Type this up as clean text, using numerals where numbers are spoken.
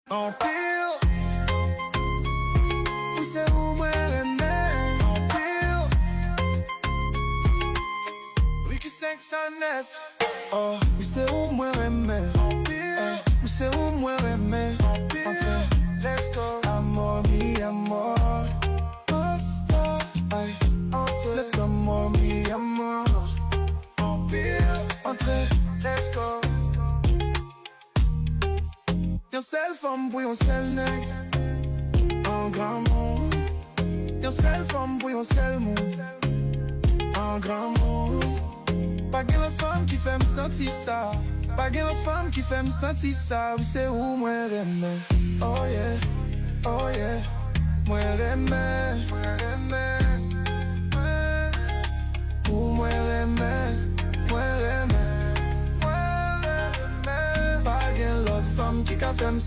En pile, oui c'est où moi renmen. En pile, oui que 509. Oh, oui c'est où moi renmen. En pile, oui c'est où moi renmen. En pile, let's go. Amor, mi amor. Basta, ay, entre. Let's go, amor, mi amor. En pile, entre. Let's go. Yon seul femme pour yon seul nèg. En grand monde. Yon seul femme pour yon seul monde. En grand monde. Pas gen l'autre femme qui fait me sentir ça. Pas gen l'autre femme qui fait me sentir ça. Oui c'est où moi renmen. Oh yeah, oh yeah. Moi renmen, moi renmen. Où moi renmen, moi renmen. Pas gen l'autre femme qui fait me